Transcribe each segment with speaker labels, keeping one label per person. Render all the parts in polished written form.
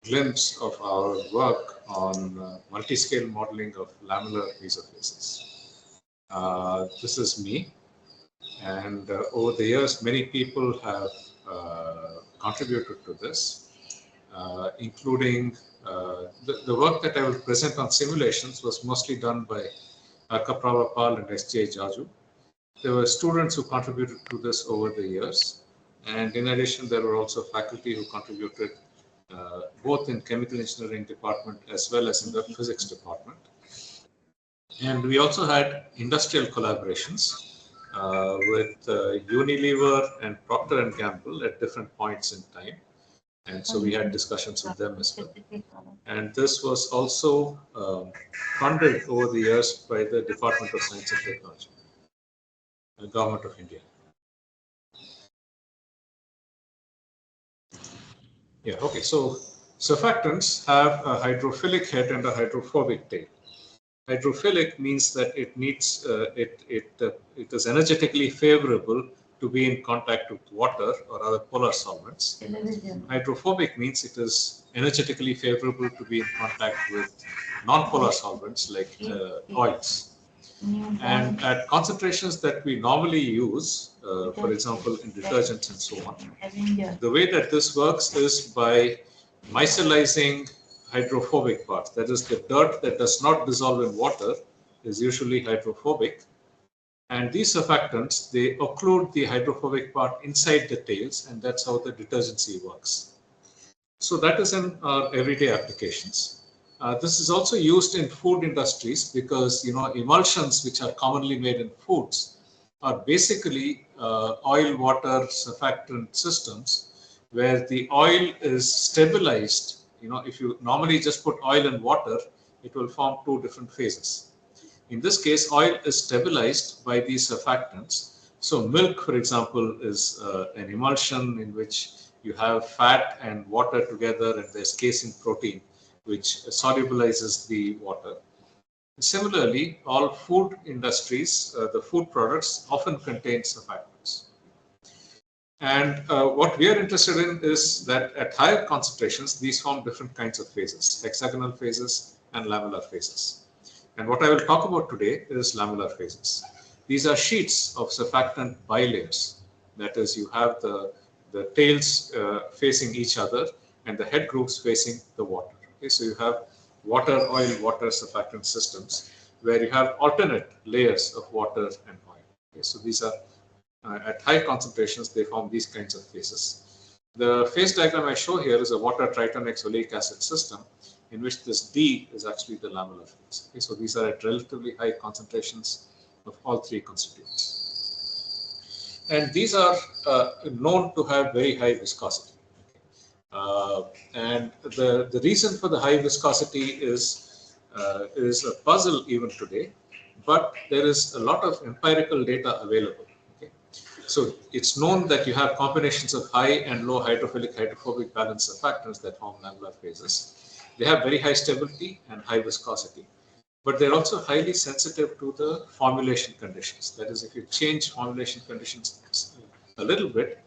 Speaker 1: glimpse of our work on multiscale modeling of lamellar mesophases. This is me, and over the years, many people have contributed to this, including the work that I will present on simulations was mostly done by Kaprava Pal and S.J. Jaju. There were students who contributed to this over the years, and in addition, there were also faculty who contributed both in chemical engineering department as well as in the physics department. And we also had industrial collaborations with Unilever and Procter and Gamble at different points in time. And so we had discussions with them as well. And this was also funded over the years by the Department of Science and Technology, the Government of India. Yeah, okay, so surfactants have a hydrophilic head and a hydrophobic tail. Hydrophilic means that it needs it is energetically favorable to be in contact with water or other polar solvents. Hydrophobic means it is energetically favorable to be in contact with non-polar solvents like oils. And at concentrations that we normally use, for example, in detergents and so on, the way that this works is by micellizing hydrophobic parts. That is, the dirt that does not dissolve in water is usually hydrophobic. And these surfactants, they occlude the hydrophobic part inside the tails, and that's how the detergency works. So that is in our everyday applications. This is also used in food industries because, emulsions which are commonly made in foods are basically oil water surfactant systems where the oil is stabilized. If you normally just put oil and water, it will form two different phases. In this case, oil is stabilized by these surfactants. So milk, for example, is an emulsion in which you have fat and water together, and there's casein protein, which solubilizes the water. Similarly, all food industries, the food products often contain surfactants. And what we are interested in is that at higher concentrations, these form different kinds of phases, hexagonal phases and lamellar phases. And what I will talk about today is lamellar phases. These are sheets of surfactant bilayers. That is, you have the tails facing each other and the head groups facing the water. Okay, so you have water, oil, water surfactant systems where you have alternate layers of water and oil. Okay, so these are at high concentrations, they form these kinds of phases. The phase diagram I show here is a water Triton-X oleic acid system in which this D is actually the lamellar phase. Okay, so these are at relatively high concentrations of all three constituents. And these are known to have very high viscosity. And the reason for the high viscosity is a puzzle even today, but there is a lot of empirical data available. Okay? So it's known that you have combinations of high and low hydrophilic hydrophobic balance surfactants that form lamellar phases. They have very high stability and high viscosity, but they're also highly sensitive to the formulation conditions. That is, if you change formulation conditions a little bit,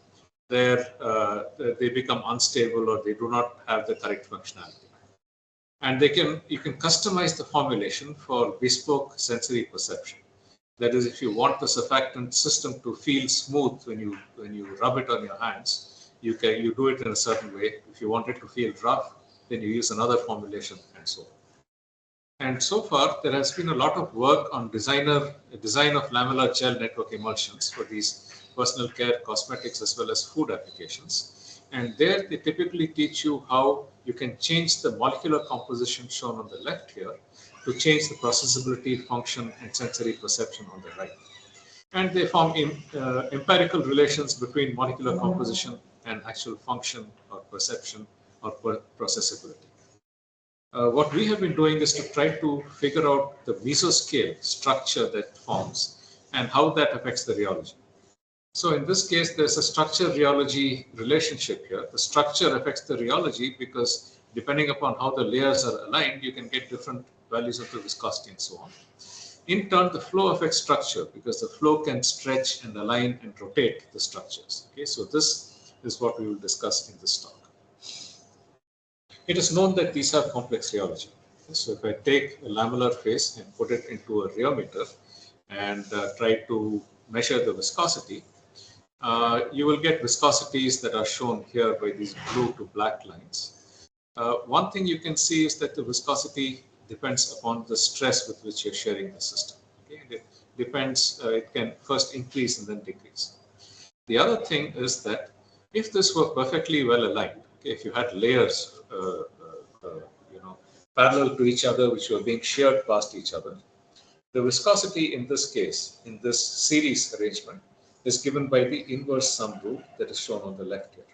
Speaker 1: they become unstable or they do not have the correct functionality. And you can customize the formulation for bespoke sensory perception. That is, if you want the surfactant system to feel smooth when you rub it on your hands, you do it in a certain way. If you want it to feel rough, then you use another formulation and so on. And so far, there has been a lot of work on design of lamellar gel network emulsions for these personal care, cosmetics, as well as food applications. And there they typically teach you how you can change the molecular composition shown on the left here to change the processability, function, and sensory perception on the right. And they form empirical relations between molecular composition and actual function or perception or processability. What we have been doing is to try to figure out the mesoscale structure that forms and how that affects the rheology. So in this case, there's a structure-rheology relationship here. The structure affects the rheology because depending upon how the layers are aligned, you can get different values of the viscosity and so on. In turn, the flow affects structure because the flow can stretch and align and rotate the structures. Okay, so this is what we will discuss in this talk. It is known that these are complex rheology. So if I take a lamellar phase and put it into a rheometer and try to measure the viscosity, you will get viscosities that are shown here by these blue to black lines. One thing you can see is that the viscosity depends upon the stress with which you're sharing the system. Okay? It depends, it can first increase and then decrease. The other thing is that if this were perfectly well aligned, okay, if you had layers, parallel to each other, which were being sheared past each other, the viscosity in this case, in this series arrangement, is given by the inverse sum rule that is shown on the left here.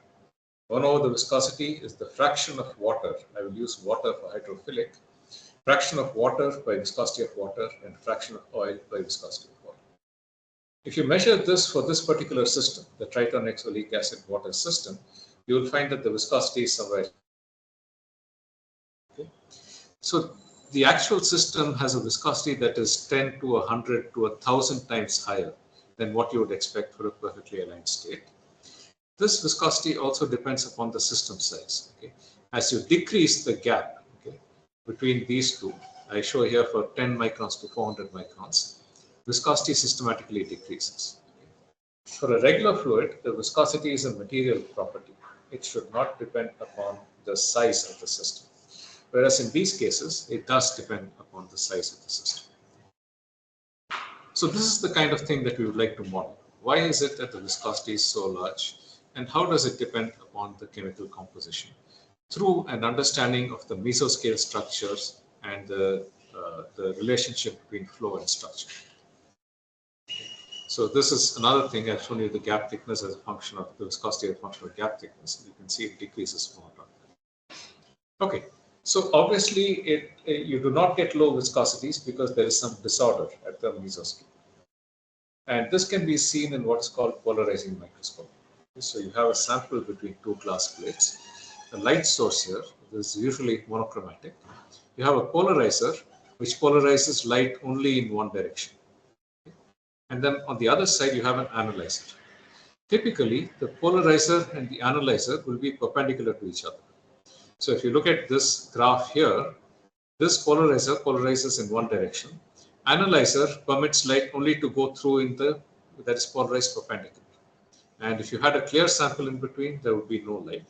Speaker 1: 1 over the viscosity is the fraction of water. I will use water for hydrophilic. Fraction of water by viscosity of water and fraction of oil by viscosity of water. If you measure this for this particular system, the Triton-X oleic acid water system, you will find that the viscosity is somewhere. Okay. So the actual system has a viscosity that is 10 to 100 to 1,000 times higher than what you would expect for a perfectly aligned state. This viscosity also depends upon the system size. Okay. As you decrease the gap, okay, between these two, I show here for 10 microns to 400 microns, viscosity systematically decreases. For a regular fluid, the viscosity is a material property. It should not depend upon the size of the system. Whereas in these cases, it does depend upon the size of the system. So this is the kind of thing that we would like to model. Why is it that the viscosity is so large? And how does it depend upon the chemical composition? Through an understanding of the mesoscale structures and the relationship between flow and structure. So this is another thing. I've shown you the gap thickness as a function of the viscosity as a function of gap thickness. You can see it decreases over time. Okay, so obviously you do not get low viscosities because there is some disorder at the mesoscale. And this can be seen in what is called polarizing microscope. So you have a sample between two glass plates. A light source here is usually monochromatic. You have a polarizer which polarizes light only in one direction. And then on the other side, you have an analyzer. Typically, the polarizer and the analyzer will be perpendicular to each other. So if you look at this graph here, this polarizer polarizes in one direction. Analyzer permits light only to go through in the, that is polarized perpendicular. And if you had a clear sample in between, there would be no light.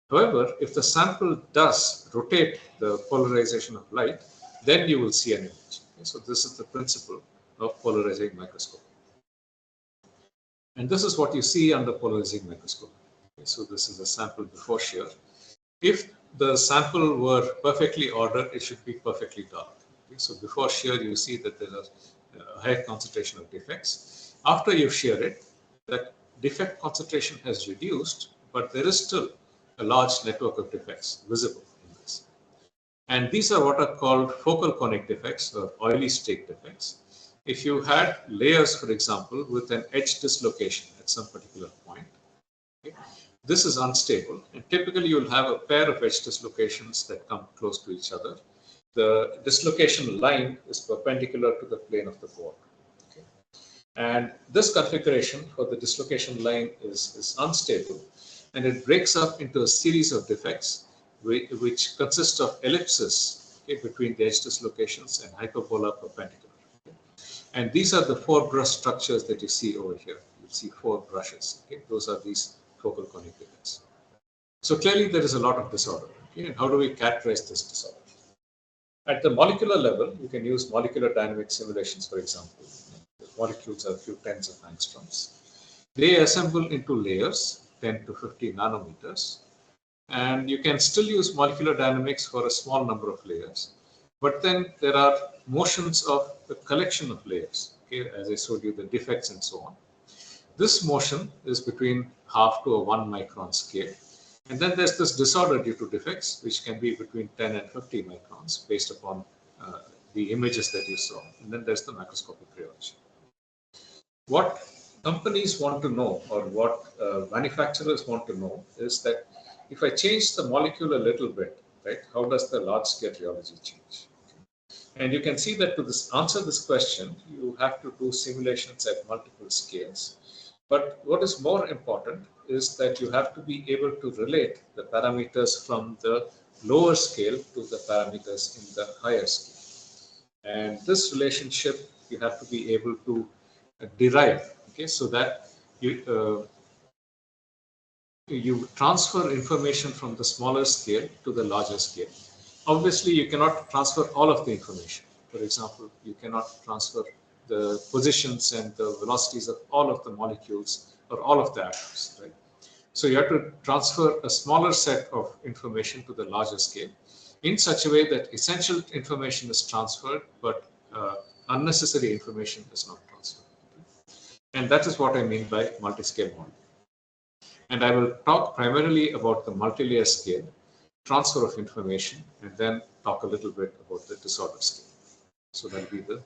Speaker 1: However, if the sample does rotate the polarization of light, then you will see an image. Okay, so this is the principle of polarizing microscope. And this is what you see under polarizing microscope. Okay, so this is a sample before shear. If the sample were perfectly ordered, it should be perfectly dark. Okay, so before shear, you see that there is a higher concentration of defects. After you shear it, that defect concentration has reduced, but there is still a large network of defects visible in this. And these are what are called focal conic defects or oily streak defects. If you had layers, for example, with an edge dislocation at some particular point, okay, this is unstable. And typically, you'll have a pair of edge dislocations that come close to each other. The dislocation line is perpendicular to the plane of the board. Okay. And this configuration for the dislocation line is unstable. And it breaks up into a series of defects, which consist of ellipses, okay, between the edge dislocations and hyperbola perpendicular. And these are the four brush structures that you see over here. You see four brushes. Okay? Those are these focal conic defects. So clearly there is a lot of disorder. Okay? And how do we characterize this disorder? At the molecular level, you can use molecular dynamic simulations, for example. The molecules are a few tens of angstroms. They assemble into layers, 10 to 50 nanometers. And you can still use molecular dynamics for a small number of layers. But then there are motions of the collection of layers, okay, as I showed you, the defects and so on. This motion is between half to a 1 micron scale. And then there's this disorder due to defects, which can be between 10 and 50 microns based upon the images that you saw. And then there's the macroscopic rheology. What companies want to know, or what manufacturers want to know, is that if I change the molecule a little bit, right, how does the large scale rheology change? And you can see that to answer this question, you have to do simulations at multiple scales. But what is more important is that you have to be able to relate the parameters from the lower scale to the parameters in the higher scale. And this relationship you have to be able to derive, okay, so that you transfer information from the smaller scale to the larger scale. Obviously, you cannot transfer all of the information. For example, you cannot transfer the positions and the velocities of all of the molecules or all of the atoms, right? So you have to transfer a smaller set of information to the larger scale in such a way that essential information is transferred, but unnecessary information is not transferred. And that is what I mean by multiscale model. And I will talk primarily about the multi-layer scale, transfer of information, and then talk a little bit about the disorder scale. So that will be the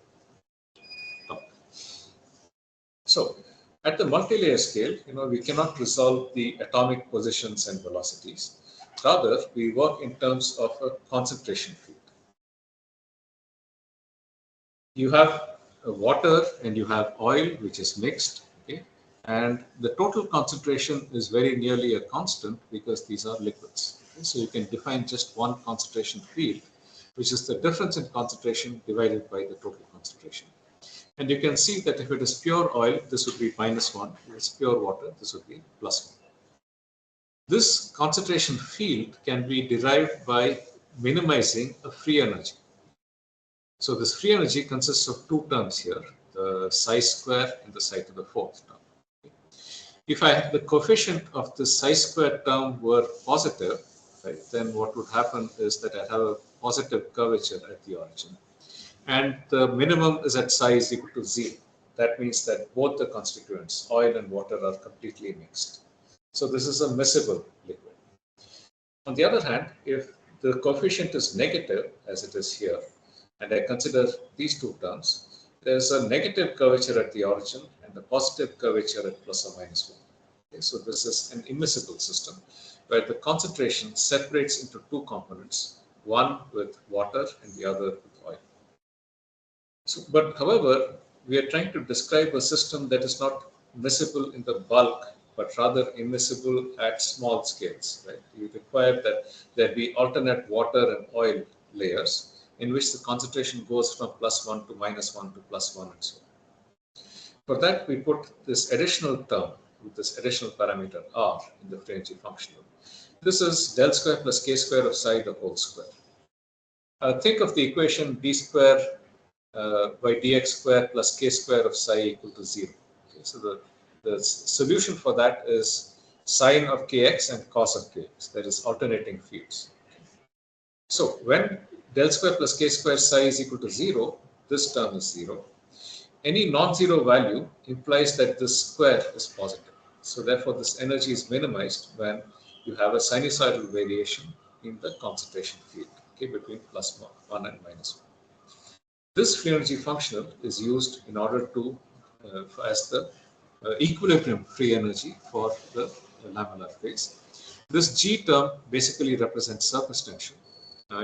Speaker 1: topic. So at the multi-layer scale, we cannot resolve the atomic positions and velocities. Rather, we work in terms of a concentration field. You have water and you have oil, which is mixed, okay? And the total concentration is very nearly a constant because these are liquids. Okay? So you can define just one concentration field, which is the difference in concentration divided by the total concentration. And you can see that if it is pure oil, this would be -1. If it's pure water, this would be +1. This concentration field can be derived by minimizing a free energy. So this free energy consists of two terms here, the psi square and the psi to the fourth term. If the coefficient of the psi square term were positive, right, then what would happen is that I have a positive curvature at the origin. And the minimum is at psi is equal to 0. That means that both the constituents, oil and water, are completely mixed. So this is a miscible liquid. On the other hand, if the coefficient is negative, as it is here, and I consider these two terms, there's a negative curvature at the origin and a positive curvature at +or -1. Okay, so this is an immiscible system where the concentration separates into two components, one with water and the other with oil. So, but however, we are trying to describe a system that is not miscible in the bulk, but rather immiscible at small scales. Right? You require that there be alternate water and oil layers in which the concentration goes from +1 to -1 to +1 and so on. For that, we put this additional term with this additional parameter r in the free energy functional. This is del square plus k square of psi the whole square. Think of the equation d square by dx square plus k square of psi equal to 0. Okay, so the solution for that is sine of kx and cos of kx, that is alternating fields. So when del square plus k square psi is equal to 0, this term is 0. Any non-zero value implies that this square is positive. So therefore, this energy is minimized when you have a sinusoidal variation in the concentration field, okay, between +1 and -1. This free energy functional is used in order to as the equilibrium free energy for the lamellar phase. This G term basically represents surface tension.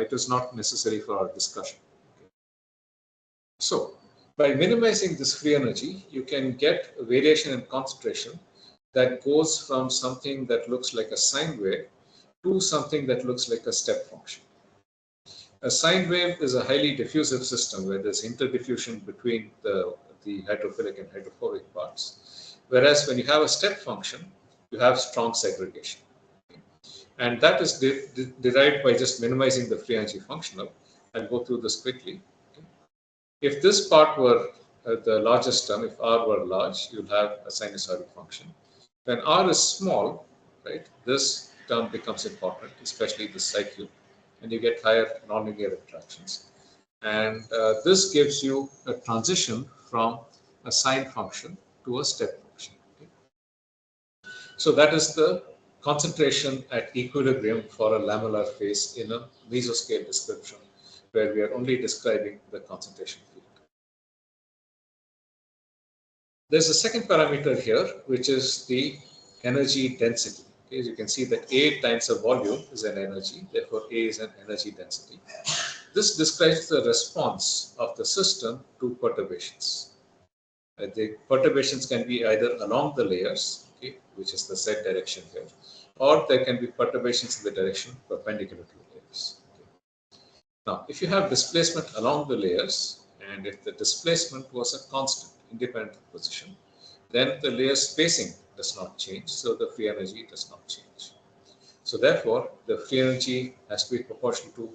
Speaker 1: It is not necessary for our discussion. Okay. So, by minimizing this free energy, you can get a variation in concentration that goes from something that looks like a sine wave to something that looks like a step function. A sine wave is a highly diffusive system where there's interdiffusion between the hydrophilic and hydrophobic parts. Whereas when you have a step function, you have strong segregation. And that is derived by just minimizing the free energy functional. I'll go through this quickly. If this part were the largest term, if r were large, you'll have a sinusoidal function. When r is small, right, this term becomes important, especially the psi cube, and you get higher nonlinear interactions. And this gives you a transition from a sine function to a step function. Okay? So that is the concentration at equilibrium for a lamellar phase in a mesoscale description, where we are only describing the concentration field. There's a second parameter here, which is the energy density. Okay, as you can see that A times a volume is an energy, therefore A is an energy density. This describes the response of the system to perturbations. The perturbations can be either along the layers, okay, which is the z direction here, or there can be perturbations in the direction perpendicular to the layer. layers. Okay. Now, if you have displacement along the layers, and if the displacement was a constant, independent position, then the layer spacing does not change, so the free energy does not change. So therefore, the free energy has to be proportional to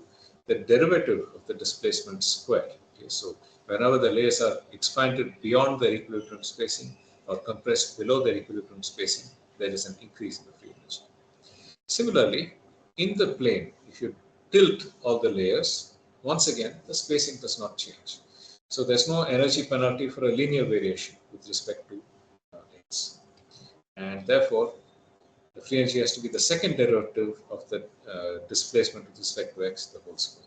Speaker 1: the derivative of the displacement squared. Okay, so whenever the layers are expanded beyond their equilibrium spacing or compressed below their equilibrium spacing, there is an increase in the free energy. Similarly, in the plane, if you tilt all the layers, once again, the spacing does not change. So there's no energy penalty for a linear variation with respect to x. And therefore, the free energy has to be the second derivative of the displacement with respect to x, the whole square.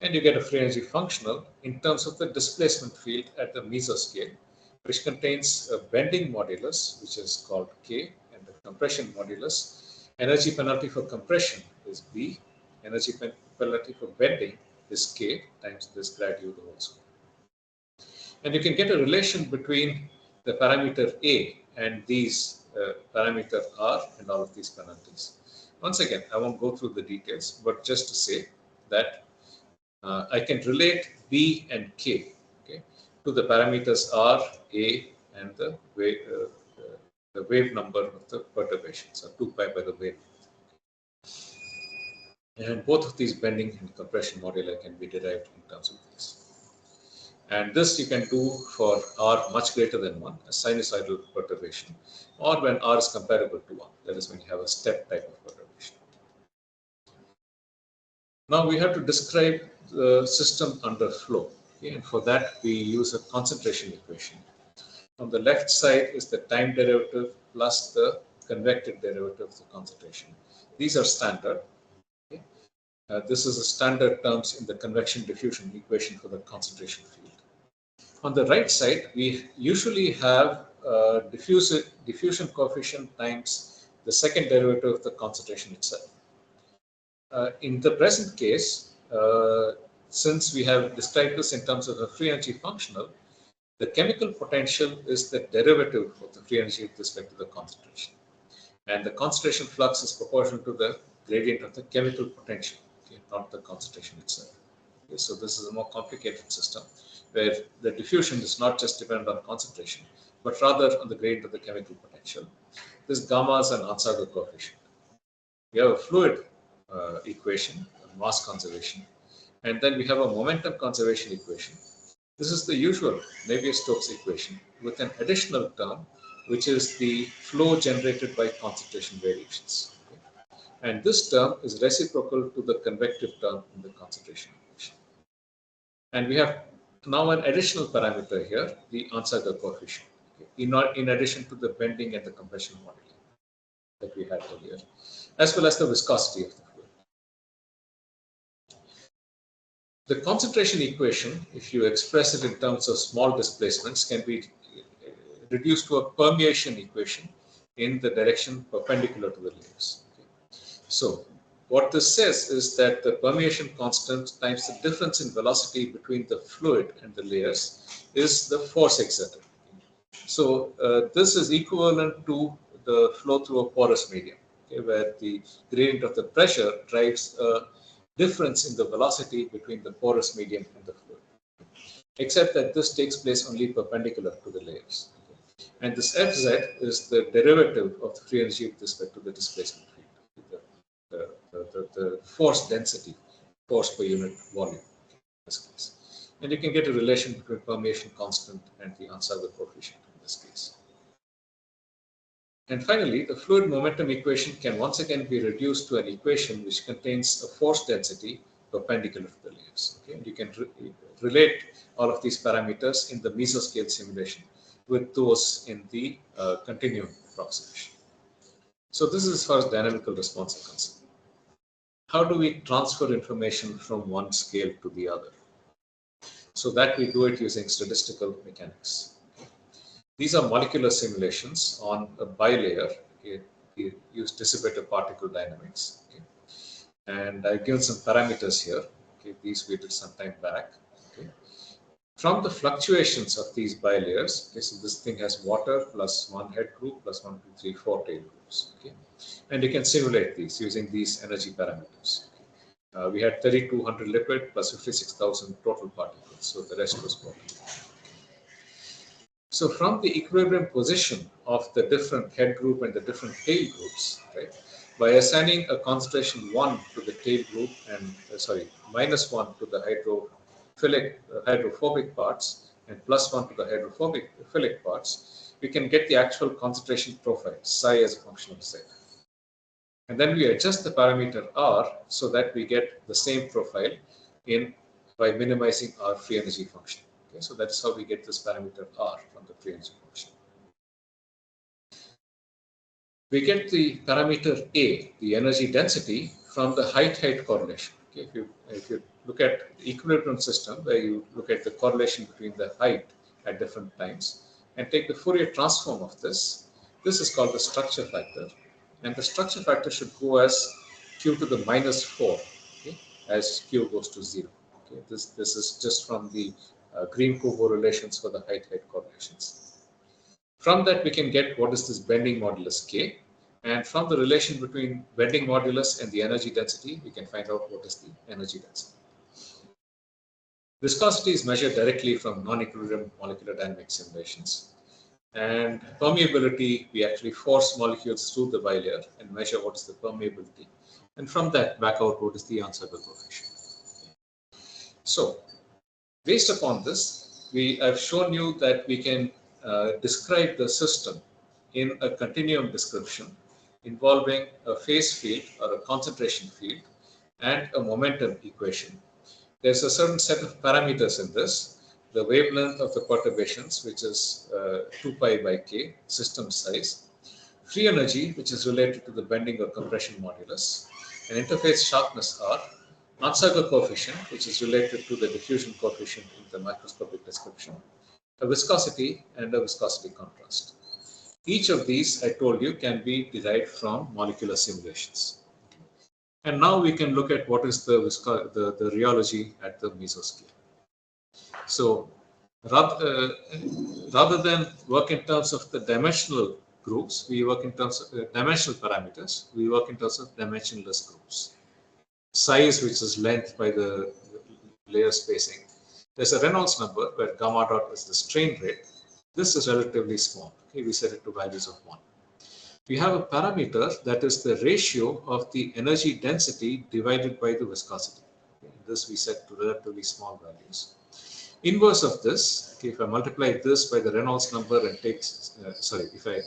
Speaker 1: And you get a free energy functional in terms of the displacement field at the mesoscale, which contains a bending modulus, which is called K, and the compression modulus. Energy penalty for compression is B. Energy penalty for bending is K times this grad U the whole square. And you can get a relation between the parameter A and these parameter R and all of these penalties. Once again, I won't go through the details, but just to say that I can relate B and K, okay, to the parameters R, A, and the wave number of the perturbations, or 2 pi by the wave. And both of these bending and compression moduli can be derived in terms of these. And this you can do for R much greater than 1, a sinusoidal perturbation, or when R is comparable to 1, that is when you have a step type of perturbation. Now we have to describe the system under flow, okay? And for that we use a concentration equation. On the left side is the time derivative plus the convective derivative of the concentration. These are standard. Okay? This is a standard terms in the convection diffusion equation for the concentration field. On the right side, we usually have diffusion coefficient times the second derivative of the concentration itself. In the present case, since we have described this in terms of a free energy functional, the chemical potential is the derivative of the free energy with respect to the concentration. And the concentration flux is proportional to the gradient of the chemical potential, okay, not the concentration itself. Okay, so this is a more complicated system where the diffusion is not just dependent on concentration, but rather on the gradient of the chemical potential. This gamma is an Onsager coefficient. We have a fluid equation, mass conservation, and then we have a momentum conservation equation. This is the usual Navier-Stokes equation with an additional term, which is the flow generated by concentration variations. Okay? And this term is reciprocal to the convective term in the concentration equation. And we have now an additional parameter here, the Onsager coefficient, okay? In addition to the bending and the compression moduli that we had earlier, as well as the viscosity of the fluid. The concentration equation, if you express it in terms of small displacements, can be reduced to a permeation equation in the direction perpendicular to the layers. Okay. So what this says is that the permeation constant times the difference in velocity between the fluid and the layers is the force exerted. So this is equivalent to the flow through a porous medium, okay, where the gradient of the pressure drives a difference in the velocity between the porous medium and the fluid, except that this takes place only perpendicular to the layers. Okay. And this Fz is the derivative of the free energy with respect to the displacement field, the force density, force per unit volume in this case. And you can get a relation between permeation constant and the Onsager coefficient in this case. And finally, the fluid momentum equation can once again be reduced to an equation which contains a force density perpendicular to the layers. Okay? And you can relate all of these parameters in the mesoscale simulation with those in the continuum approximation. So this is as far as dynamical response is concerned. How do we transfer information from one scale to the other? So that we do it using statistical mechanics. These are molecular simulations on a bilayer. Okay. We use dissipative particle dynamics. Okay. And I've given some parameters here. Okay. These we did some time back. Okay. From the fluctuations of these bilayers, okay, so this thing has water plus one head group plus 1, 2, 3, 4 tail groups. Okay. And you can simulate these using these energy parameters. Okay. We had 3,200 liquid plus 56,000 total particles. So the rest was water. So from the equilibrium position of the different head group and the different tail groups, right, by assigning a concentration 1 to the tail group and -1 to the hydrophobic parts and +1 to the hydrophilic parts, we can get the actual concentration profile, psi as a function of Z. And then we adjust the parameter R so that we get the same profile by minimizing our free energy function. Okay, so that's how we get this parameter R from the free energy function. We get the parameter A, the energy density, from the height-height correlation. Okay, if you look at the equilibrium system where you look at the correlation between the height at different times and take the Fourier transform of this, this is called the structure factor. And the structure factor should go as q to the -4, okay, as q goes to 0. Okay, this is just from the Green-Kubo relations for the height-height correlations. From that, we can get what is this bending modulus K. And from the relation between bending modulus and the energy density, we can find out what is the energy density. Viscosity is measured directly from non-equilibrium molecular dynamics simulations. And permeability, we actually force molecules through the bilayer and measure what is the permeability. And from that, back out what is the unstable coefficient. So, based upon this, I've shown you that we can describe the system in a continuum description involving a phase field or a concentration field and a momentum equation. There's a certain set of parameters in this. The wavelength of the perturbations, which is 2 pi by k, system size, free energy, which is related to the bending or compression modulus, an interface sharpness R, unstable coefficient, which is related to the diffusion coefficient in the microscopic description, a viscosity and a viscosity contrast. Each of these, I told you, can be derived from molecular simulations. And now we can look at what is the rheology at the mesoscale. So rather than work in terms of the dimensional groups, we work in terms of dimensional parameters, we work in terms of dimensionless groups. Size, which is length by the layer spacing. There's a Reynolds number where gamma dot is the strain rate. This is relatively small. Okay, we set it to values of 1. We have a parameter that is the ratio of the energy density divided by the viscosity. Okay, this we set to relatively small values. Inverse of this, okay, if I multiply this by the Reynolds number and take, if I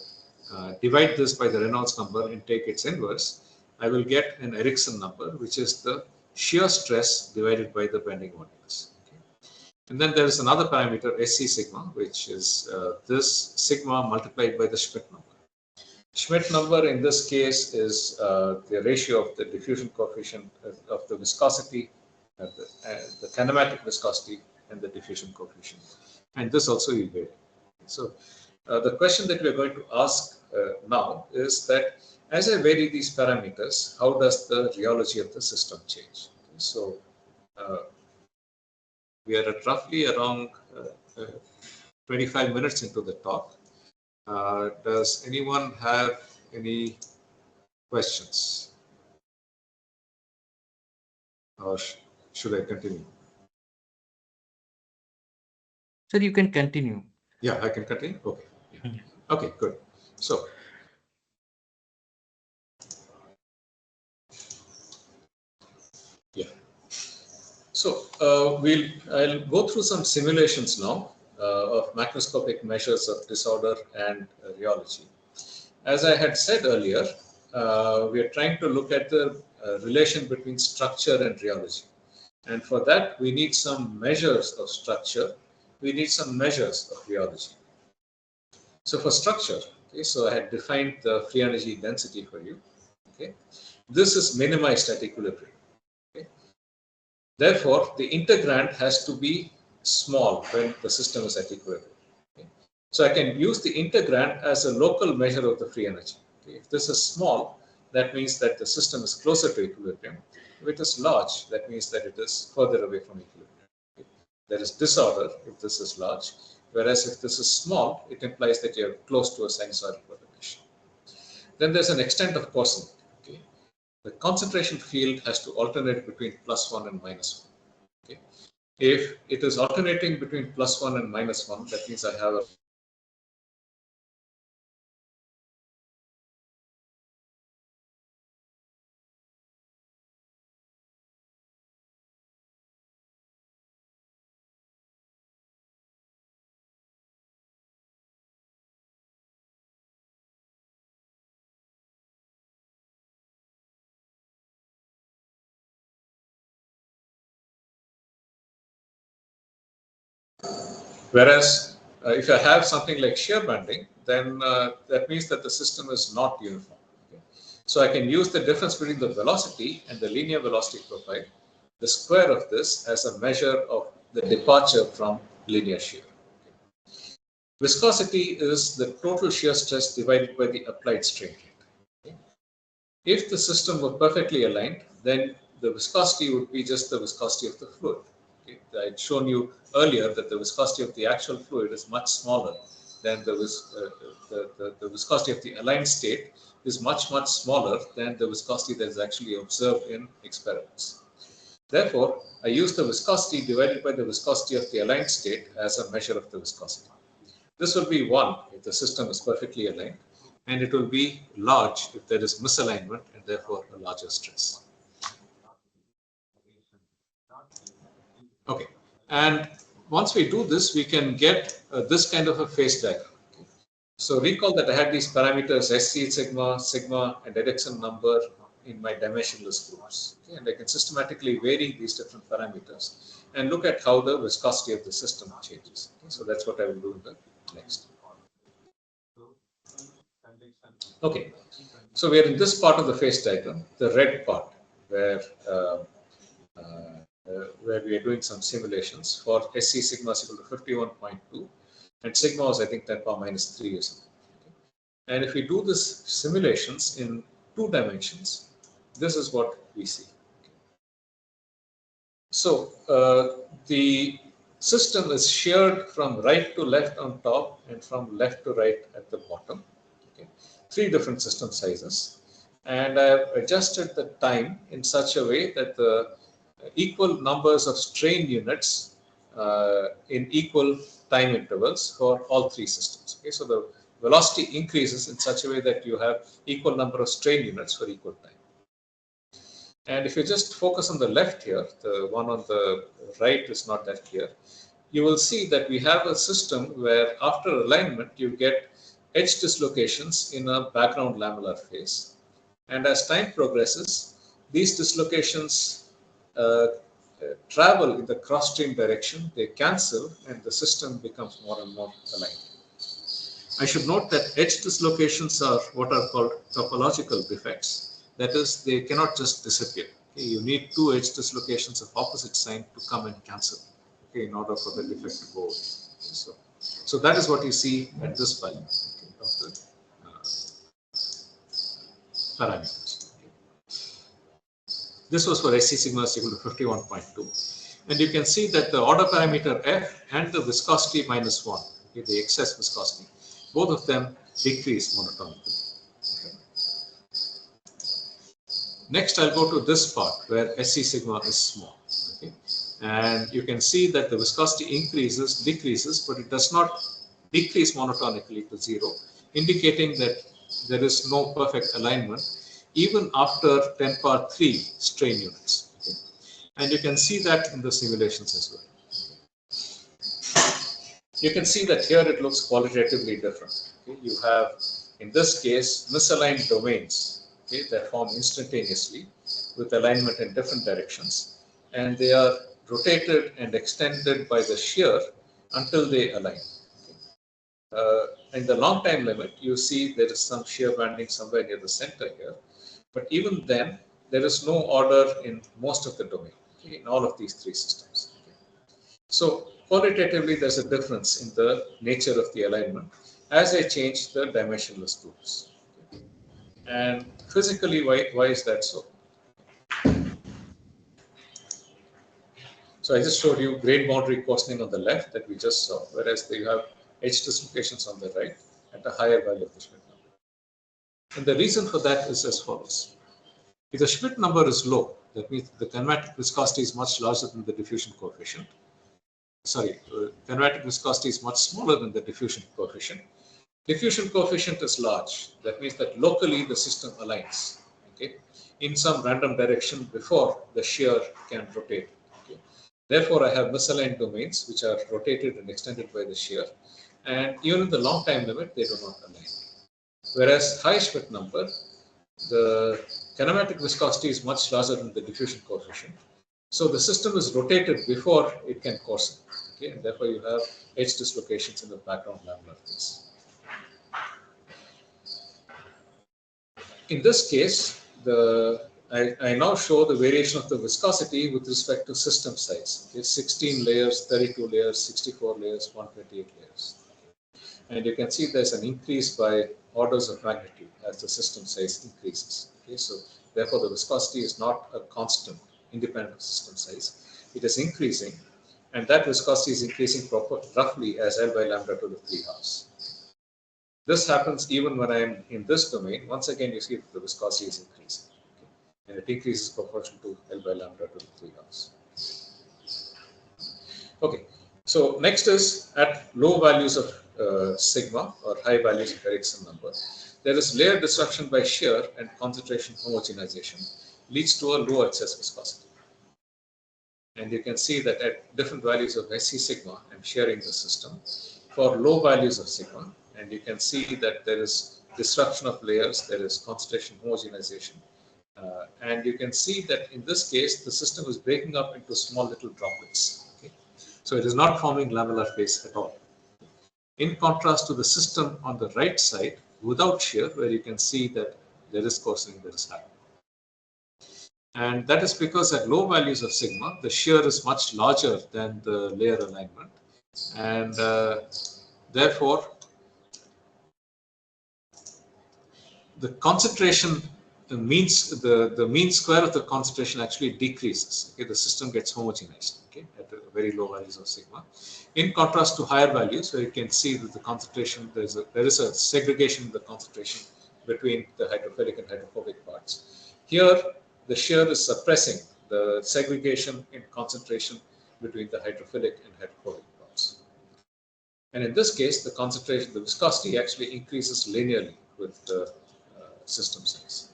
Speaker 1: divide this by the Reynolds number and take its inverse, I will get an Ericsson number, which is the shear stress divided by the bending modulus. Okay. And then there is another parameter, SC sigma, which is this sigma multiplied by the Schmidt number. Schmidt number in this case is the ratio of the diffusion coefficient of the viscosity, the kinematic viscosity, and the diffusion coefficient. And this also will vary. So the question that we are going to ask now is that as I vary these parameters, how does the rheology of the system change? Okay, so we are at roughly around 25 minutes into the talk. Does anyone have any questions? Or should I continue?
Speaker 2: Sir, you can continue.
Speaker 1: Yeah, I can continue? Okay. Yeah. Okay, good. So, yeah. So, I'll go through some simulations now of macroscopic measures of disorder and rheology. As I had said earlier, we are trying to look at the relation between structure and rheology. And for that, we need some measures of structure. We need some measures of rheology. So for structure, okay, so I had defined the free energy density for you. Okay, this is minimized at equilibrium. Okay, therefore, the integrand has to be small when the system is at equilibrium. Okay, so I can use the integrand as a local measure of the free energy. Okay, if this is small, that means that the system is closer to equilibrium. If it is large, that means that it is further away from equilibrium. Okay, there is disorder if this is large. Whereas if this is small, it implies that you're close to a sinusoidal perturbation. Then there's an extent of cosine. Okay. the concentration field has to alternate between +1 and -1. Okay. If it is alternating between +1 and -1, that means I have a whereas if I have something like shear banding, then that means that the system is not uniform. Okay. So I can use the difference between the velocity and the linear velocity profile, the square of this, as a measure of the departure from linear shear. Viscosity is the total shear stress divided by the applied strain rate. Okay. If the system were perfectly aligned, then the viscosity would be just the viscosity of the fluid. Okay. I had shown you earlier that the viscosity of the actual fluid is much smaller than the viscosity of the aligned state is much smaller than the viscosity that is actually observed in experiments. Therefore, I use the viscosity divided by the viscosity of the aligned state as a measure of the viscosity. This will be 1 if the system is perfectly aligned, and it will be large if there is misalignment and therefore a larger stress. Okay, and once we do this, we can get this kind of a phase diagram. So recall that I had these parameters SC, sigma, sigma, and Ericsson number in my dimensionless groups. Okay, and I can systematically vary these different parameters and look at how the viscosity of the system changes. Okay, so that's what I will do in the next. Okay, so we are in this part of the phase diagram, the red part, where we are doing some simulations for SC sigma is equal to 51.2 and sigma was I think 10 power minus 3 or something. Okay. And if we do this simulations in 2 dimensions, this is what we see. Okay. So the system is sheared from right to left on top and from left to right at the bottom. Okay. 3 different system sizes. And I have adjusted the time in such a way that the equal numbers of strain units in equal time intervals for all 3 systems. Okay, so the velocity increases in such a way that you have equal number of strain units for equal time. And if you just focus on the left here, the one on the right is not that clear, you will see that we have a system where after alignment you get edge dislocations in a background lamellar phase. And as time progresses, these dislocations travel in the cross-stream direction, they cancel, and the system becomes more and more aligned. I should note that edge dislocations are what are called topological defects. That is, they cannot just disappear. Okay, you need 2 edge dislocations of opposite sign to come and cancel, okay, in order for the defect to go away. Okay, so that is what you see at this value, okay, of the parameters. This was for SC sigma is equal to 51.2. And you can see that the order parameter F and the viscosity minus 1, okay, the excess viscosity, both of them decrease monotonically. Okay. Next, I'll go to this part where SC sigma is small. Okay. And you can see that the viscosity increases, decreases, but it does not decrease monotonically to 0, indicating that there is no perfect alignment even after 10 power 3 strain units. Okay. And you can see that in the simulations as well. You can see that here it looks qualitatively different. Okay. You have, in this case, misaligned domains, okay, that form instantaneously with alignment in different directions, and they are rotated and extended by the shear until they align. In the long time limit, you see there is some shear banding somewhere near the center here. But even then, there is no order in most of the domain, okay, in all of these 3 systems. Okay. So qualitatively, there's a difference in the nature of the alignment as I change the dimensionless groups. Okay. And physically, why is that so? So I just showed you grain boundary coarsening on the left that we just saw, whereas you have edge dislocations on the right at a higher value of the Schmidt number. And the reason for that is as follows. If the Schmidt number is low, that means the kinematic viscosity is much larger than the diffusion coefficient. Kinematic viscosity is much smaller than the diffusion coefficient. Diffusion coefficient is large. That means that locally the system aligns, okay, in some random direction before the shear can rotate. Okay. Therefore, I have misaligned domains which are rotated and extended by the shear, and even in the long time limit, they do not align. Whereas high Schmidt number, the kinematic viscosity is much larger than the diffusion coefficient. So the system is rotated before it can coarsen. Okay, and therefore you have edge dislocations in the background lamellar phase. In this case, I now show the variation of the viscosity with respect to system size. Okay, 16 layers, 32 layers, 64 layers, 128 layers. And you can see there's an increase by orders of magnitude as the system size increases. Okay, so therefore the viscosity is not a constant independent of system size. It is increasing, and that viscosity is increasing roughly as L by lambda to the 3/2. This happens even when I'm in this domain. Once again, you see that the viscosity is increasing, okay, and it increases proportional to L by lambda to the 3/2. Okay, so next is at low values of sigma or high values of Ericsson number, there is layer disruption by shear and concentration homogenization leads to a low excess viscosity. And you can see that at different values of SC sigma, I'm shearing the system for low values of sigma, and you can see that there is disruption of layers, there is concentration homogenization, and you can see that in this case, the system is breaking up into small little droplets. Okay? So it is not forming lamellar phase at all. In contrast to the system on the right side without shear, where you can see that there is coarsening that is happening. And that is because at low values of sigma, the shear is much larger than the layer alignment. And therefore, the concentration, the mean square of the concentration actually decreases. Okay, the system gets homogenized, okay, at very low values of sigma. In contrast to higher values, where you can see that the concentration, there is a segregation in the concentration between the hydrophilic and hydrophobic parts. Here, the shear is suppressing the segregation in concentration between the hydrophilic and hydrophobic parts. And in this case, the concentration, the viscosity actually increases linearly with the system size.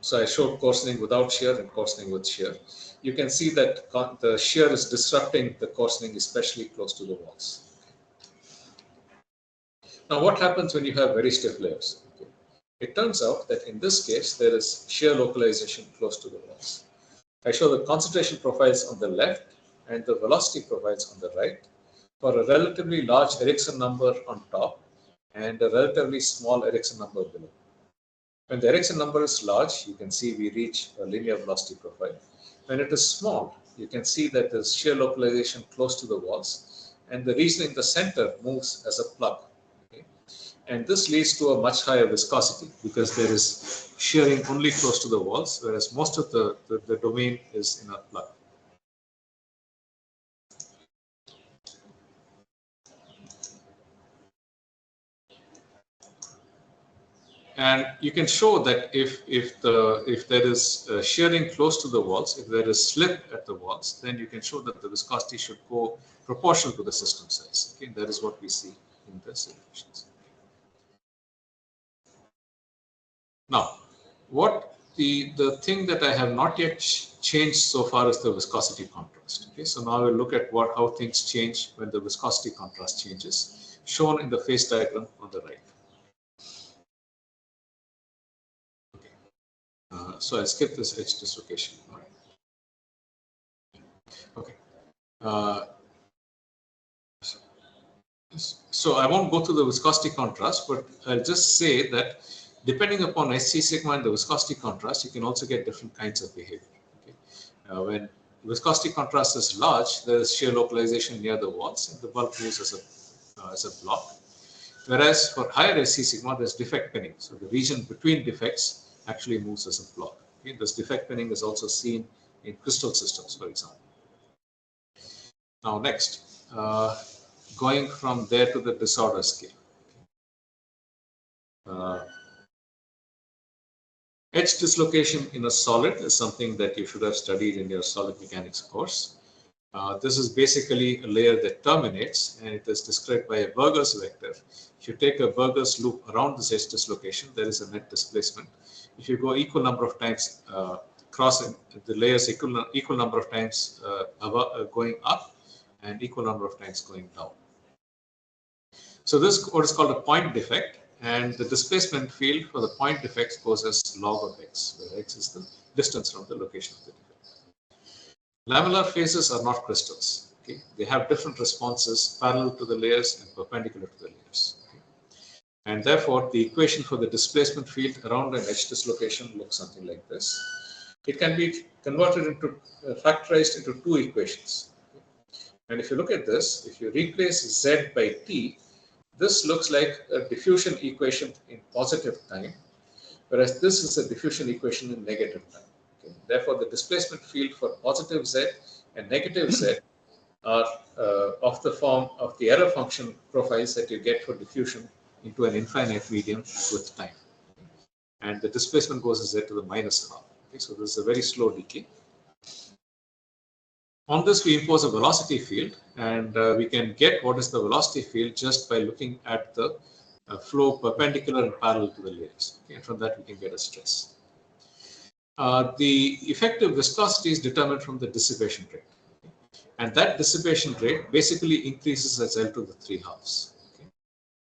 Speaker 1: So I showed coarsening without shear and coarsening with shear. You can see that the shear is disrupting the coarsening, especially close to the walls. Now, what happens when you have very stiff layers? Okay. It turns out that in this case, there is shear localization close to the walls. I show the concentration profiles on the left and the velocity profiles on the right for a relatively large Ericsson number on top and a relatively small Ericsson number below. When the Ericsson number is large, you can see we reach a linear velocity profile. When it is small, you can see that there's shear localization close to the walls, and the region in the center moves as a plug. Okay? And this leads to a much higher viscosity because there is shearing only close to the walls, whereas most of the domain is in a plug. And you can show that if there is shearing close to the walls, if there is slip at the walls, then you can show that the viscosity should go proportional to the system size. Okay, that is what we see in the simulations. Now, what the thing that I have not yet changed so far is the viscosity contrast. Okay, so now we'll look at how things change when the viscosity contrast changes, shown in the phase diagram on the right. So I'll skip this edge dislocation. Okay. So I won't go through the viscosity contrast, but I'll just say that depending upon SC sigma and the viscosity contrast, you can also get different kinds of behavior. Okay. When viscosity contrast is large, there is shear localization near the walls, and the bulk moves as a block. Whereas for higher SC sigma, there's defect pinning. So the region between defects actually moves as a block. Okay? This defect pinning is also seen in crystal systems, for example. Now next, going from there to the disorder scale. Edge dislocation in a solid is something that you should have studied in your solid mechanics course. This is basically a layer that terminates, and it is described by a Burgers vector. If you take a Burgers loop around this edge dislocation, there is a net displacement. If you go equal number of times crossing the layers, equal number of times going up and equal number of times going down. So this is what is called a point defect, and the displacement field for the point defects goes as log of x, where x is the distance from the location of the defect. Lamellar phases are not crystals. Okay? They have different responses parallel to the layers and perpendicular to the layers. Okay? And therefore, the equation for the displacement field around an edge dislocation looks something like this. It can be converted into, factorized into two equations. Okay? And if you look at this, if you replace z by t, this looks like a diffusion equation in positive time, whereas this is a diffusion equation in negative time. Okay? Therefore, the displacement field for positive z and negative z are of the form of the error function profiles that you get for diffusion into an infinite medium with time. And the displacement goes as z to the minus half. Okay? So this is a very slow decay. On this, we impose a velocity field, and we can get what is the velocity field just by looking at the flow perpendicular and parallel to the layers. Okay? And from that, we can get a stress. The effective viscosity is determined from the dissipation rate. Okay? And that dissipation rate basically increases as L to the 3 halves. Okay?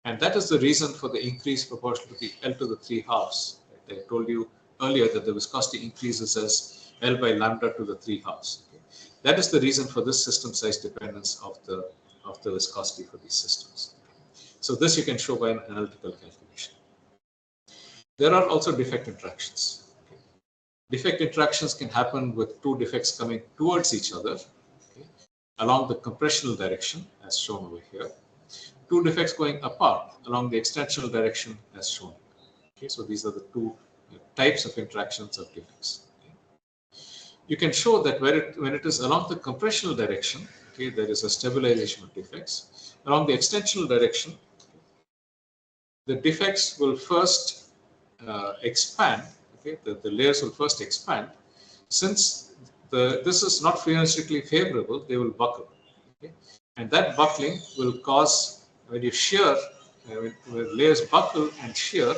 Speaker 1: And that is the reason for the increase proportional to the L to the 3 halves. Right? I told you earlier that the viscosity increases as L by lambda to the 3 halves. Okay? That is the reason for this system size dependence of the viscosity for these systems. So this you can show by an analytical calculation. There are also defect interactions. Okay? Defect interactions can happen with two defects coming towards each other, okay, along the compressional direction as shown over here. Two defects going apart along the extensional direction as shown. Okay? So these are the two types of interactions of defects. You can show that when it is along the compressional direction, okay, there is a stabilization of defects. Along the extensional direction, the defects will first expand. Okay, the layers will first expand. Since this is not phenometrically favorable, they will buckle. Okay? And that buckling will cause, when you shear, when layers buckle and shear,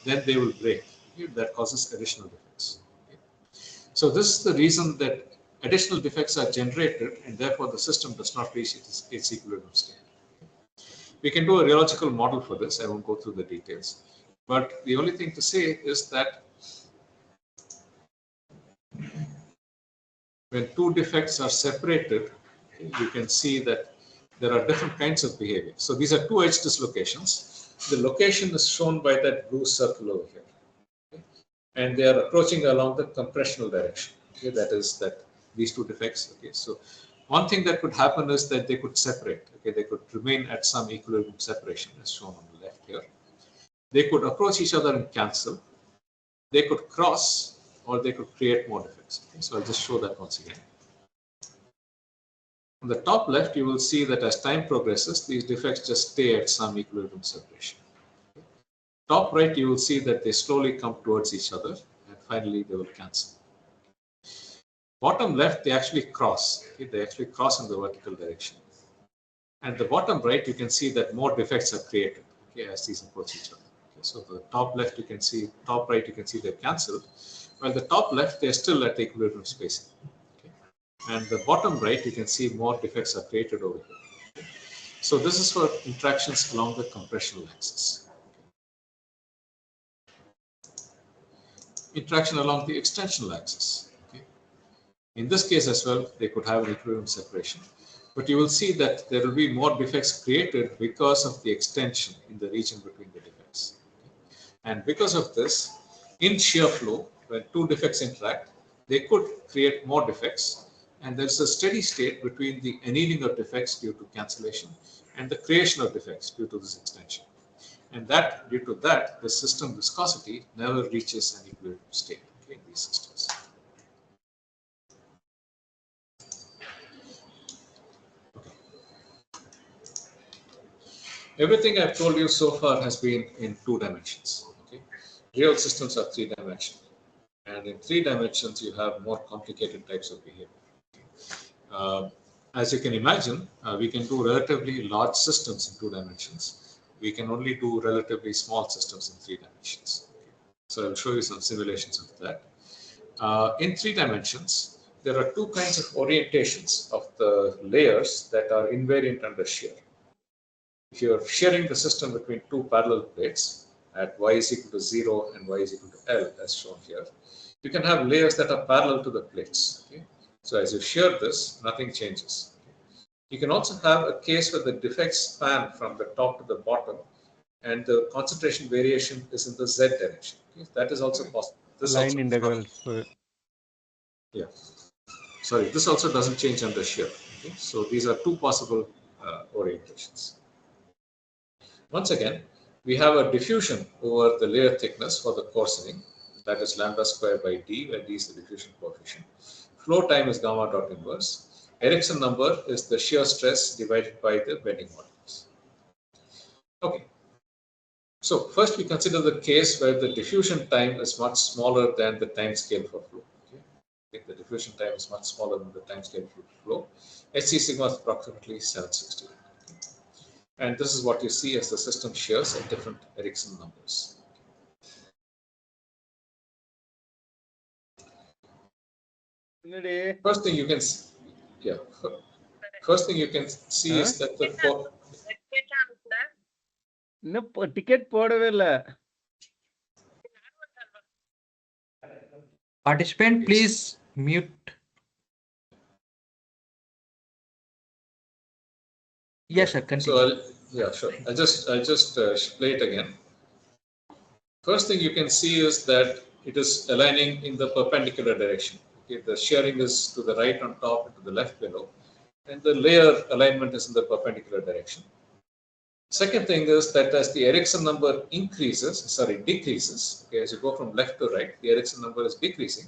Speaker 1: then they will break. Okay? That causes additional defects. So this is the reason that additional defects are generated, and therefore the system does not reach its equilibrium state. We can do a rheological model for this. I won't go through the details. But the only thing to say is that when two defects are separated, you can see that there are different kinds of behavior. So these are two edge dislocations. The location is shown by that blue circle over here. And they are approaching along the compressional direction. Okay, that is that these two defects. Okay, so one thing that could happen is that they could separate. Okay, they could remain at some equilibrium separation, as shown on the left here. They could approach each other and cancel. They could cross, or they could create more defects. Okay, so I'll just show that once again. On the top left, you will see that as time progresses, these defects just stay at some equilibrium separation. Top right, you will see that they slowly come towards each other, and finally they will cancel. Bottom left, they actually cross. Okay? They actually cross in the vertical direction. And the bottom right, you can see that more defects are created, okay, as these approach each other. Okay? So the top left, you can see, top right, you can see they've cancelled. While the top left, they're still at equilibrium spacing. Okay? And the bottom right, you can see more defects are created over here. Okay? So this is for interactions along the compressional axis. Interaction along the extensional axis. Okay. In this case as well, they could have an equilibrium separation, but you will see that there will be more defects created because of the extension in the region between the defects. Okay. And because of this, in shear flow, when two defects interact, they could create more defects, and there's a steady state between the annealing of defects due to cancellation and the creation of defects due to this extension. And that, due to that, the system viscosity never reaches an equilibrium state in these systems. Okay. Everything I've told you so far has been in 2 dimensions. Okay. Real systems are 3-dimensional. And in 3 dimensions, you have more complicated types of behavior. As you can imagine, we can do relatively large systems in 2 dimensions. We can only do relatively small systems in 3 dimensions. So I'll show you some simulations of that. In 3 dimensions, there are 2 kinds of orientations of the layers that are invariant under shear. If you're shearing the system between 2 parallel plates at y is equal to 0 and y is equal to L, as shown here, you can have layers that are parallel to the plates. Okay? So as you shear this, nothing changes. You can also have a case where the defects span from the top to the bottom and the concentration variation is in the z direction. Okay? That is also possible. This
Speaker 3: Line
Speaker 1: also
Speaker 3: integrals.
Speaker 1: yeah. Sorry, this also doesn't change under shear. Okay? So these are 2 possible orientations. Once again, we have a diffusion over the layer thickness for the coarsening. That is lambda square by d, where d is the diffusion coefficient. Flow time is gamma dot inverse. Ericsson number is the shear stress divided by the bending modulus. Okay. So first we consider the case where the diffusion time is much smaller than the time scale for flow. Okay. The diffusion time is much smaller than the time scale for flow. Hc sigma is approximately 760. Okay. And this is what you see as the system shears at different Ericsson numbers. First thing you can see, First thing you can see is that the
Speaker 3: ticket போடவே இல்ல.
Speaker 2: Participant, please mute. Yes, sir. Continue.
Speaker 1: So sure. I'll just play it again. First thing you can see is that it is aligning in the perpendicular direction. Okay, the shearing is to the right on top and to the left below, and the layer alignment is in the perpendicular direction. Second thing is that as the Ericsson number decreases, okay, as you go from left to right, the Ericsson number is decreasing.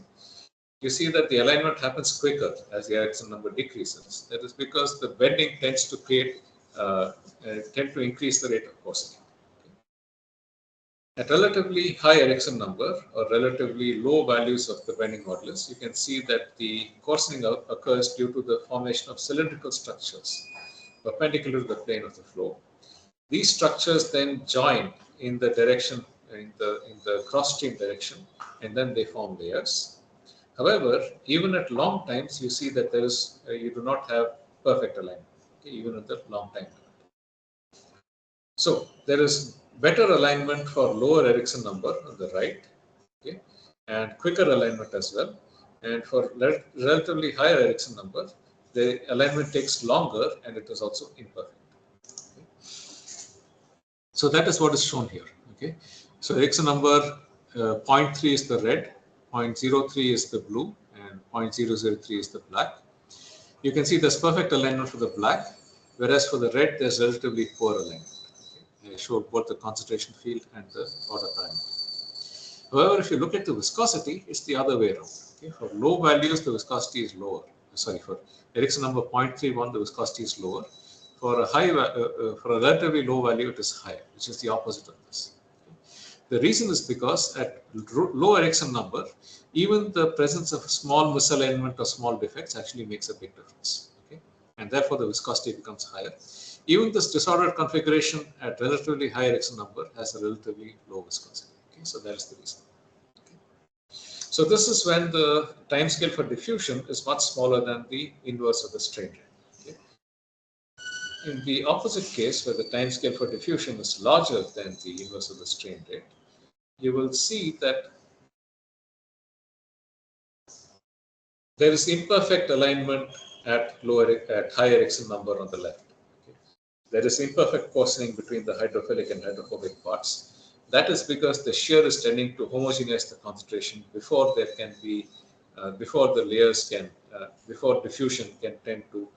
Speaker 1: You see that the alignment happens quicker as the Ericsson number decreases. That is because the bending tends to tend to increase the rate of coarsening. At relatively high Ericsson number or relatively low values of the bending modulus, you can see that the coarsening occurs due to the formation of cylindrical structures perpendicular to the plane of the flow. These structures then join in the direction in the cross stream direction, and then they form layers. However, even at long times, you see that you do not have perfect alignment, okay, even at the long time limit. So there is better alignment for lower Ericsson number on the right, okay, and quicker alignment as well. And for relatively higher Ericsson number, the alignment takes longer and it is also imperfect. So that is what is shown here. Okay, so Ericsson number 0.3 is the red, 0.03 is the blue, and 0.003 is the black. You can see there's perfect alignment for the black, whereas for the red there's relatively poor alignment. Okay? I showed both the concentration field and the order parameter. However, if you look at the viscosity, it's the other way around. Okay? For low values, the viscosity is lower. Sorry, for Ericsson number 0.31, the viscosity is lower. For a relatively low value, it is higher, which is the opposite of this. The reason is because at low Ericsson number, even the presence of small misalignment or small defects actually makes a big difference. Okay? And therefore, the viscosity becomes higher. Even this disordered configuration at relatively high Ericsson number has a relatively low viscosity. Okay? So that is the reason. Okay? So this is when the time scale for diffusion is much smaller than the inverse of the strain rate. In the opposite case, where the time scale for diffusion is larger than the inverse of the strain rate, you will see that there is imperfect alignment at high Ericsson number on the left. Okay. There is imperfect coarsening between the hydrophilic and hydrophobic parts. That is because the shear is tending to homogenize the concentration before there can be, before the layers can, before diffusion can tend to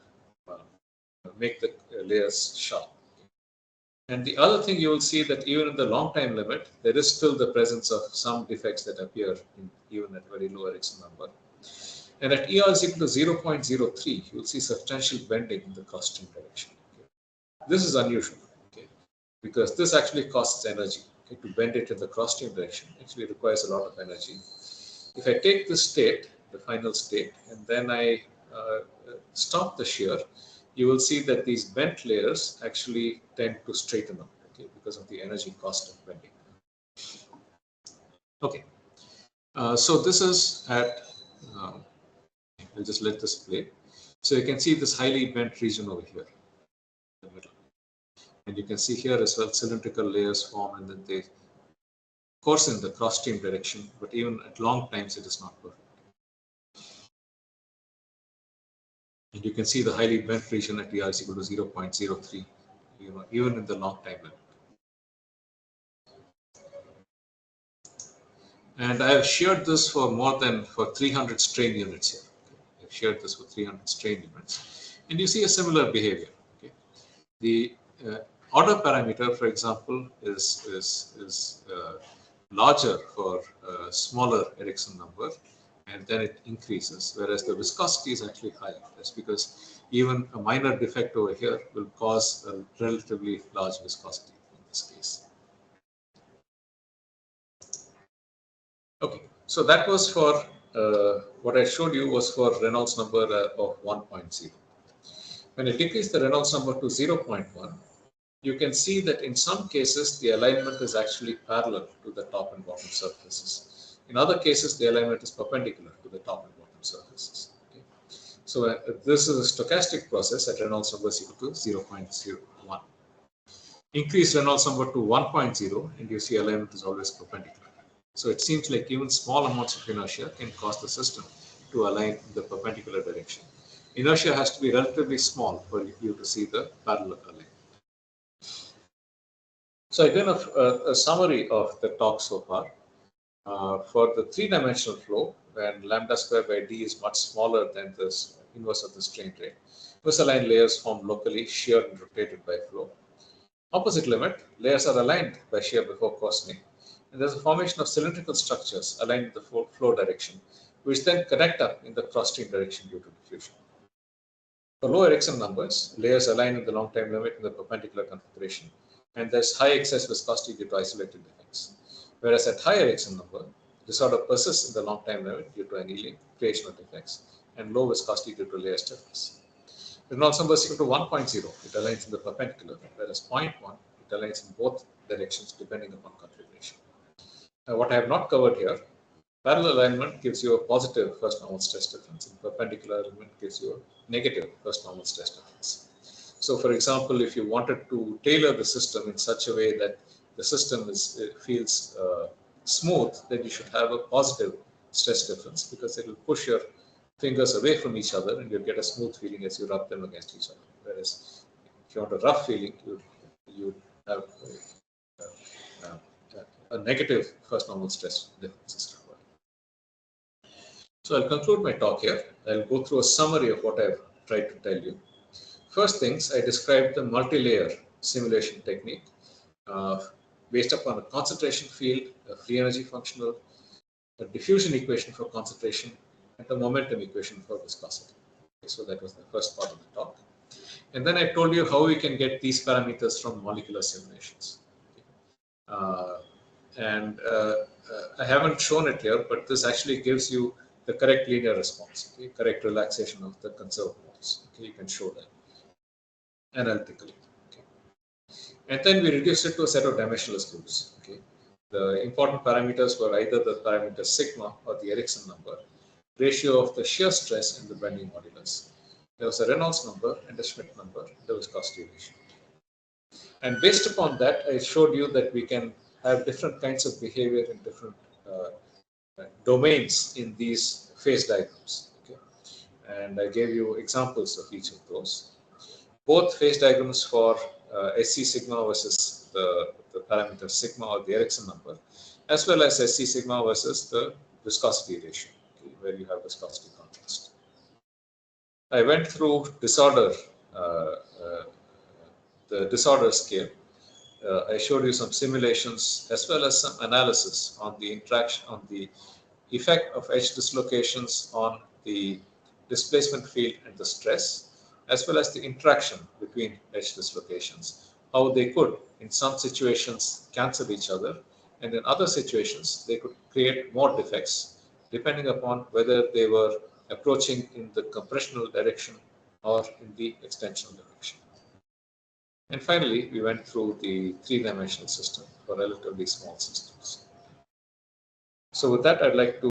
Speaker 1: make the layers sharp. And the other thing you will see that even in the long time limit, there is still the presence of some defects that appear even at very low Ericsson number. And at ER is equal to 0.03, you will see substantial bending in the cross stream direction. Okay. This is unusual, okay, because this actually costs energy. Okay. To bend it in the cross stream direction actually requires a lot of energy. If I take this state, the final state, and then I stop the shear, you will see that these bent layers actually tend to straighten up, okay, because of the energy cost of bending. Okay, so this is at, I'll just let this play. So you can see this highly bent region over here in the middle. And you can see here as well, cylindrical layers form and then they course in the cross stream direction, but even at long times it is not perfect. And you can see the highly bent region at VR is equal to 0.03, even in the long time limit. And I have sheared this for more than 300 strain units here. Okay. I've sheared this for 300 strain units. And you see a similar behavior. Okay. The order parameter, for example, is larger for smaller Ericsson number, and then it increases, whereas the viscosity is actually higher. That's because even a minor defect over here will cause a relatively large viscosity in this case. Okay, so that was for what I showed you was for Reynolds number of 1.0. When I decrease the Reynolds number to 0.1, you can see that in some cases the alignment is actually parallel to the top and bottom surfaces. In other cases, the alignment is perpendicular to the top and bottom surfaces. Okay. So this is a stochastic process at Reynolds number is equal to 0.01. Increase Reynolds number to 1.0 and you see alignment is always perpendicular. So it seems like even small amounts of inertia can cause the system to align in the perpendicular direction. Inertia has to be relatively small for you to see the parallel alignment. So I've done a summary of the talk so far. For the three-dimensional flow, when lambda square by d is much smaller than the inverse of the strain rate, misaligned layers form locally, sheared and rotated by flow. Opposite limit, layers are aligned by shear before coarsening, and there's a formation of cylindrical structures aligned with the flow direction, which then connect up in the cross-stream direction due to diffusion. For low Ericsson numbers, layers align in the long time limit in the perpendicular configuration, and there's high excess viscosity due to isolated defects. Whereas at high Ericsson number, disorder persists in the long time limit due to annealing, creation of defects, and low viscosity due to layer stiffness. Reynolds number is equal to 1.0, it aligns in the perpendicular, whereas 0.1, it aligns in both directions depending upon configuration. Now, what I have not covered here, parallel alignment gives you a positive first normal stress difference, and perpendicular alignment gives you a negative first normal stress difference. So, for example, if you wanted to tailor the system in such a way that the system feels smooth, then you should have a positive stress difference because it will push your fingers away from each other and you'll get a smooth feeling as you rub them against each other. Whereas if you want a rough feeling, you have a negative first normal stress difference. So I'll conclude my talk here. I'll go through a summary of what I've tried to tell you. First things, I described the multi-layer simulation technique based upon a concentration field, a free energy functional, a diffusion equation for concentration, and a momentum equation for viscosity. Okay, so that was the first part of the talk. And then I told you how we can get these parameters from molecular simulations. Okay. I haven't shown it here, but this actually gives you the correct linear response, okay? Correct relaxation of the conserved modes. Okay, you can show that analytically. Okay. And then we reduced it to a set of dimensionless groups. Okay. The important parameters were either the parameter sigma or the Ericsson number, ratio of the shear stress and the bending modulus. There was a Reynolds number and a Schmidt number, the viscosity ratio. And based upon that, I showed you that we can have different kinds of behavior in different domains in these phase diagrams. Okay. And I gave you examples of each of those. Both phase diagrams for SC sigma versus the parameter sigma or the Ericsson number, as well as SC sigma versus the viscosity ratio, okay, where you have viscosity contrast. I went through disorder, the disorder scale. I showed you some simulations as well as some analysis on the interaction, on the effect of edge dislocations on the displacement field and the stress, as well as the interaction between edge dislocations, how they could, in some situations, cancel each other, and in other situations, they could create more defects depending upon whether they were approaching in the compressional direction or in the extensional direction. And finally, we went through the three-dimensional system for relatively small systems. So with that, I'd like to